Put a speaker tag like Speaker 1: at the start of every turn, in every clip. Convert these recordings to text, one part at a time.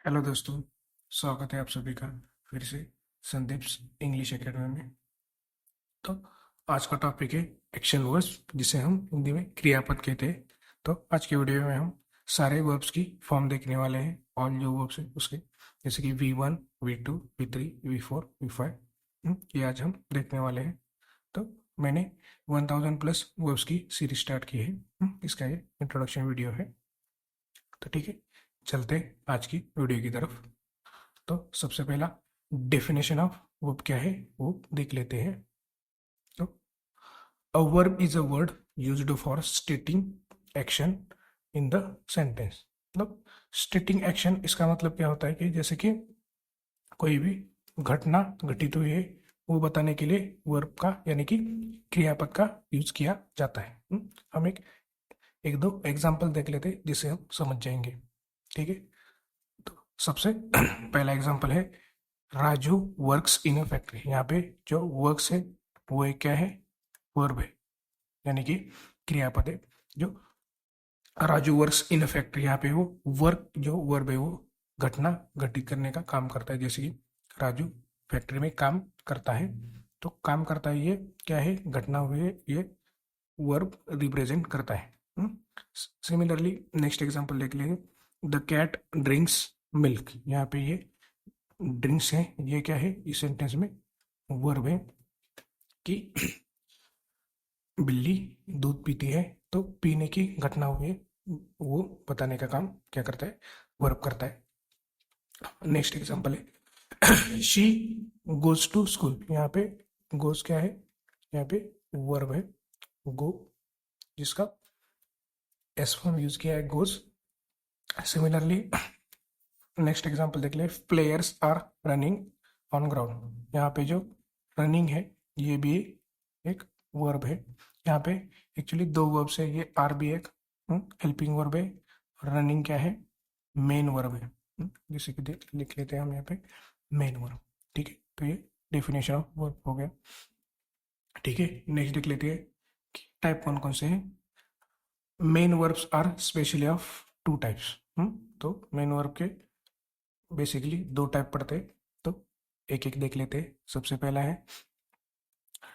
Speaker 1: Hello दोस्तों, स्वागत है आप सभी का फिर से संदीप इंग्लिश एकेडमी में। तो आज का टॉपिक है एक्शन वर्ब्स, जिसे हम हिंदी में क्रियापद कहते हैं। तो आज के वीडियो में हम सारे वर्ब्स की फॉर्म देखने वाले हैं, और जो वर्ब्स है उसके, जैसे कि V1, V2, V3, V4, V5, ये आज हम देखने वाले हैं। तो मैंने 1000 प्लस वर्ब्स की सीरीज स्टार्ट की है। इसका ये इंट्रोडक्शन वीडियो है। तो ठीक है, चलते हैं आज की वीडियो की तरफ। तो सबसे पहला डेफिनेशन ऑफ वर्ब क्या है वो देख लेते हैं। तो a verb is a word used for स्टेटिंग action in the sentence. मतलब स्टेटिंग एक्शन, इसका मतलब क्या होता है कि जैसे कि कोई भी घटना घटित हुई है वो बताने के लिए वर्ब का यानी कि क्रियापद का यूज किया जाता है। हम एक दो एग्जाम्पल देख लेते हैं जिससे हम समझ जाएंगे। ठीक है, तो सबसे पहला एग्जाम्पल है Raju works in a factory. यहाँ पे जो वर्क्स है वो एक क्या है, वर्ब है, यानी कि क्रियापद है। जो Raju works in a factory, यहाँ पे वो वर्क जो वर्ब है वो घटना घटित करने का काम करता है। जैसे कि राजू फैक्ट्री में काम करता है, तो काम करता है ये क्या है, घटना हुई है, ये वर्ब रिप्रेजेंट करता है। सिमिलरली नेक्स्ट एग्जांपल देख लेंगे। The cat drinks milk. यहाँ पे ये ड्रिंक्स है, ये क्या है इस सेंटेंस में वर्ब है कि बिल्ली दूध पीती है, तो पीने की घटना हुई है वो बताने का काम क्या करता है, वर्ब करता है। नेक्स्ट एग्जांपल है शी गोज टू स्कूल। यहाँ पे गोज क्या है, यहाँ पे वर्ब है गो, जिसका एस फॉर्म यूज किया है गोज। सिमिलरली नेक्स्ट एग्जांपल देख ले, players are running on ground. यहाँ पे जो रनिंग है ये भी एक वर्ब है। यहाँ पे एक्चुअली दो वर्ब्स है, ये आर भी एक हेल्पिंग वर्ब है, रनिंग क्या है, मेन वर्ब है। जैसे कि लिख लेते हैं हम यहाँ पे मेन वर्ब। ठीक है, तो ये डेफिनेशन ऑफ वर्ब हो गया। ठीक है, नेक्स्ट देख लेते हैं टाइप कौन कौन से हैं। Main verbs are specially of two types. तो मेन वर्ब के बेसिकली दो टाइप पढ़ते हैं, तो एक एक देख लेते हैं। सबसे पहला है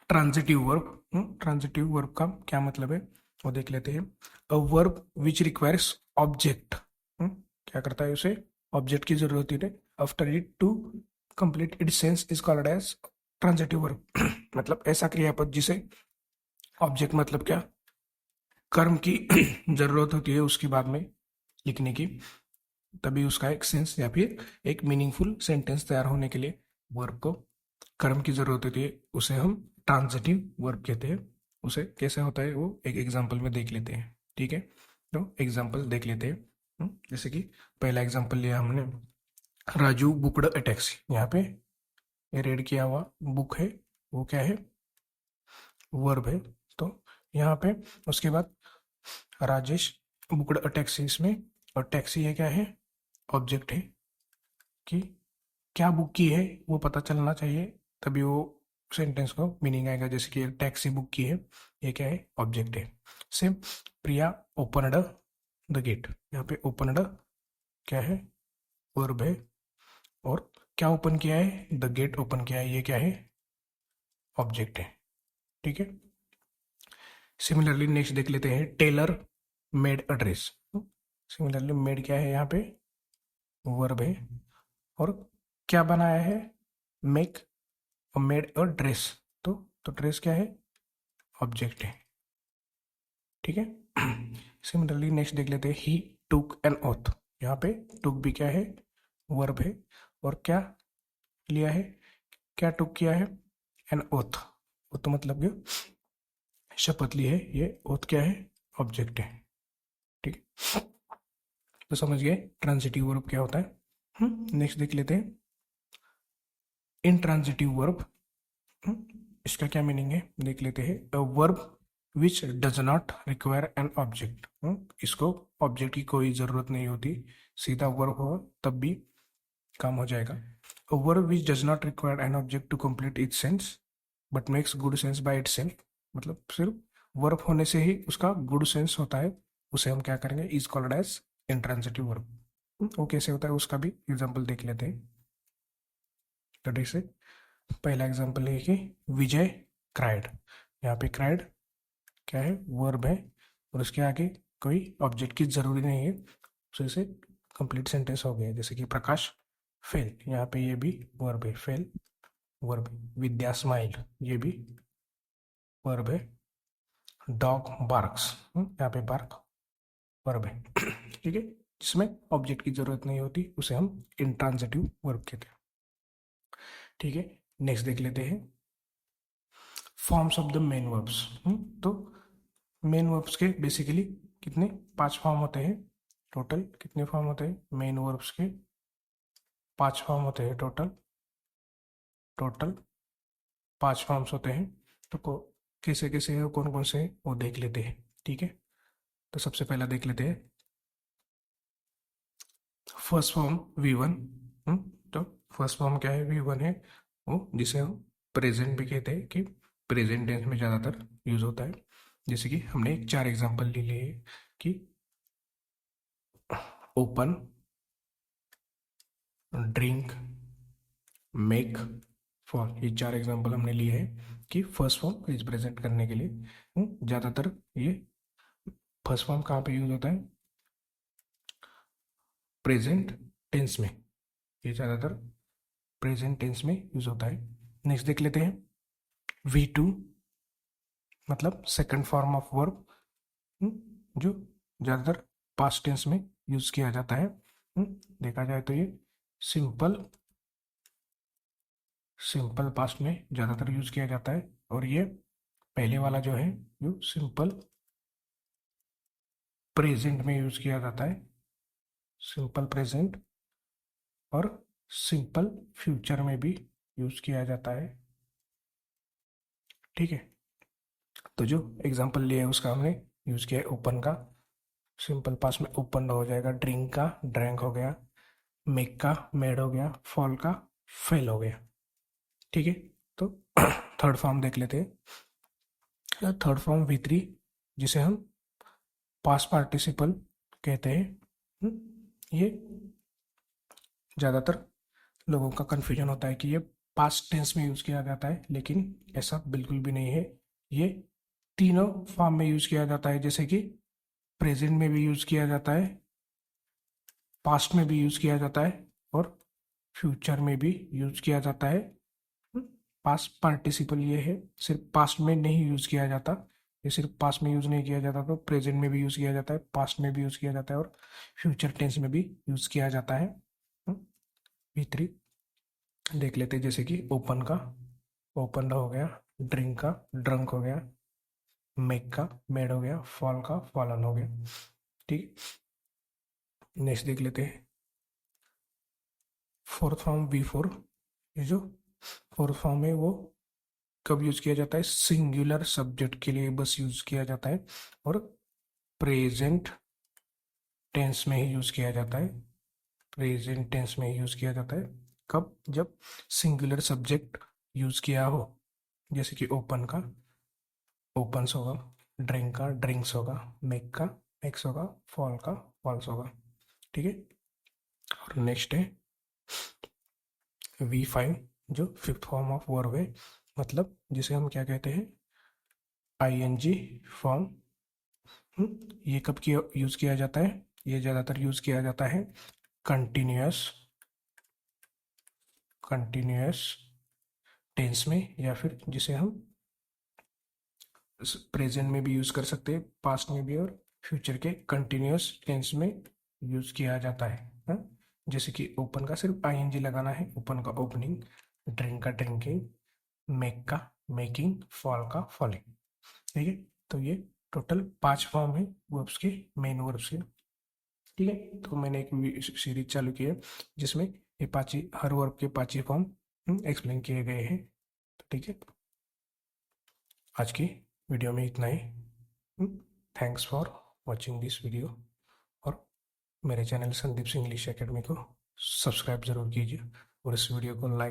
Speaker 1: ट्रांजिटिव वर्ब। ट्रांजिटिव वर्ब का क्या मतलब है वो देख लेते हैं। A verb which requires object, क्या करता है उसे ऑब्जेक्ट की जरूरत होती है after it to complete its sense is called as transitive verb. मतलब ऐसा क्रियापद जिसे ऑब्जेक्ट मतलब क्या, कर्म की जरूरत होती है उसके बाद में लिखने की, तभी उसका एक सेंस या फिर एक मीनिंगफुल सेंटेंस तैयार होने के लिए वर्ब को कर्म की जरूरत होती है, उसे हम ट्रांजिटिव वर्ब कहते हैं। उसे कैसे होता है वो एक एग्जांपल में देख लेते हैं। ठीक है, तो एग्जांपल देख लेते हैं। जैसे कि पहला एग्जांपल लिया हमने, राजू बुकड अ टैक्सी। यहाँ पे ये रेड किया हुआ बुक है वो क्या है, वर्ब है। तो यहाँ पे उसके बाद राजेश बुकड अ टैक्सी, इसमें और टैक्सी है क्या है, ऑब्जेक्ट है कि क्या बुक की है वो पता चलना चाहिए, तभी वो सेंटेंस को मीनिंग आएगा। जैसे कि टैक्सी बुक की है, ये क्या है, ऑब्जेक्ट है। Same Priya opened the gate. यहाँ पे ओपनड क्या है, वर्ब है, और क्या ओपन किया है, द गेट ओपन किया है, ये क्या है, ऑब्जेक्ट है। ठीक है, सिमिलरली नेक्स्ट देख लेते हैं tailor made a dress. Similarly made क्या है, यहाँ पे वर्ब है, और क्या बनाया है, मेक मेड अ ड्रेस। तो ड्रेस क्या है, ऑब्जेक्ट है। ठीक है, सिमिलरली नेक्स्ट देख लेते हैं ही टुक एन ओथ। यहाँ पे टुक भी क्या है, वर्ब है, और क्या लिया है, क्या टुक किया है, एन ओथ। ओथ मतलब कि शपथ ली है, ये ओथ क्या है, ऑब्जेक्ट है। ठीक है, तो समझ गए ट्रांजिटिव वर्ब क्या होता है। नेक्स्ट देख लेते हैं इंट्रांजिटिव वर्ब। इसका क्या मीनिंग है देख लेते हैं। A verb which does not require an object. इसको ऑब्जेक्ट की कोई जरूरत नहीं होती, सीधा वर्ब हो तब भी काम हो जाएगा। A verb which does not require an object to complete its sense but makes good sense by itself. मतलब सिर्फ वर्ब होने से ही उसका गुड सेंस होता है, उसे हम क्या करेंगे, is called as intransitive verb. वो कैसे होता है उसका भी एग्जाम्पल देख लेते हैं। तो जैसे पहला एग्जाम्पल है कि विजय क्राइड। यहाँ पे क्राइड क्या है, वर्ब है, और उसके आगे कोई ऑब्जेक्ट की जरूरी नहीं है, तो इसे कंप्लीट सेंटेंस हो गया। जैसे कि प्रकाश फेल, यहाँ पे ये भी वर्ब है, फेल वर्ब है। विद्या स्माइल, ये भी वर्ब है। डॉग बार्क्स, यहाँ पे बार्क वर्ब है। ठीक है, जिसमें ऑब्जेक्ट की जरूरत नहीं होती उसे हम इंट्रांजिटिव वर्ब कहते हैं। ठीक है, नेक्स्ट देख लेते हैं forms of the main verbs. तो मेन वर्ब्स के बेसिकली कितने 5 फॉर्म होते हैं। टोटल कितने फॉर्म होते हैं मेन वर्ब्स के? 5 फॉर्म होते हैं टोटल। टोटल 5 फॉर्म्स होते हैं। तो कैसे कैसे है, कौन कौन से हैं वो देख लेते हैं। ठीक है, तो सबसे पहला देख लेते हैं फर्स्ट फॉर्म V1। तो फर्स्ट फॉर्म क्या है? V1 है, वो जिसे हम प्रेजेंट भी कहते हैं, कि प्रेजेंट टेंस में ज़्यादातर यूज होता है। जैसे कि हमने 4 एग्जांपल ले लिए कि ओपन, ड्रिंक, मेक, फॉल, ये 4 एग्जांपल हमने लिए हैं कि फर्स्ट फॉर्म इज प्रेजेंट करने के लिए। ज़्यादातर ये फर्स्ट फॉर्म कहाँ पे यूज होता है? प्रेजेंट टेंस में, ये ज़्यादातर प्रेजेंट टेंस में यूज होता है। नेक्स्ट देख लेते हैं V2, मतलब सेकंड फॉर्म ऑफ वर्ब, जो ज़्यादातर पास्ट टेंस में यूज किया जाता है। देखा जाए तो ये सिंपल पास्ट में ज़्यादातर यूज किया जाता है, और ये पहले वाला जो है जो सिंपल प्रेजेंट में यूज किया जाता है, सिंपल प्रेजेंट, और सिंपल फ्यूचर में भी यूज किया जाता है। ठीक है, तो जो एग्जांपल लिया है उसका हमने यूज किया है ओपन का, सिंपल पास्ट में ओपन हो जाएगा। ड्रिंक का ड्रैंक हो गया। मेक का मेड हो गया। फॉल का फेल हो गया। ठीक है, तो थर्ड फॉर्म देख लेते हैं। थर्ड फॉर्म V3, जिसे हम पास्ट पार्टिसिपल कहते हैं। ये ज़्यादातर लोगों का कन्फ्यूजन होता है कि ये पास्ट टेंस में यूज़ किया जाता है, लेकिन ऐसा बिल्कुल भी नहीं है। ये तीनों फॉर्म में यूज़ किया जाता है, जैसे कि प्रेजेंट में भी यूज़ किया जाता है, पास्ट में भी यूज़ किया जाता है, और फ्यूचर में भी यूज़ किया जाता है। पास्ट पार्टिसिपल ये है, सिर्फ पास्ट में नहीं यूज़ किया जाता। ये सिर्फ पास्ट में यूज़ नहीं किया जाता, तो प्रेजेंट में भी यूज़ किया जाता है, पास्ट में भी यूज़ किया जाता है, और फ्यूचर टेंस में भी यूज़ किया जाता है। V3 देख लेते हैं, जैसे कि ओपन का ओपन हो गया, ड्रिंक का ड्रंक हो गया, मेक का मेड हो गया, फॉल का फॉलन हो गया। ठीक, नेक्स्ट देख लेते हैं फोर्थ फॉर्म V4। ये जो फोर्थ फॉर्म है वो कब यूज किया जाता है? सिंगुलर सब्जेक्ट के लिए बस यूज किया जाता है, और प्रेजेंट टेंस में ही यूज किया जाता है। प्रेजेंट टेंस में ही यूज किया जाता है कब? जब सिंगुलर सब्जेक्ट यूज किया हो। जैसे कि ओपन का ओपन्स होगा, ड्रिंक का ड्रिंक्स होगा, मेक का मेक्स होगा, फॉल का फॉल्स होगा। ठीक है, और नेक्स्ट है V5, जो फिफ्थ फॉर्म ऑफ वर्ब है, मतलब जिसे हम क्या कहते हैं? ING form. ये कब किया यूज किया जाता है? ये ज़्यादातर यूज किया जाता है कंटिन्यूअस टेंस में, या फिर जिसे हम प्रेजेंट में भी यूज कर सकते हैं, पास्ट में भी, और फ्यूचर के कंटिन्यूअस टेंस में यूज किया जाता है। जैसे कि ओपन का सिर्फ ING लगाना है, ओपन का ओपनिंग, ड्रिंक का ड्रिंकिंग, मेक का मेकिंग, फॉल का फॉलिंग। ठीक है, तो ये टोटल 5 फॉर्म है वर्ब्स के, मेन वर्ब्स के। ठीक है, तो मैंने एक सीरीज चालू की है जिसमें ये 5 हर वर्ब के 5 फॉर्म एक्सप्लेन किए गए हैं। तो ठीक है, आज की वीडियो में इतना ही। Thanks for watching this video, और मेरे channel Sandeep Singh English academy को सब्सक्राइब जरूर कीजिए, और इस वीडियो को लाइक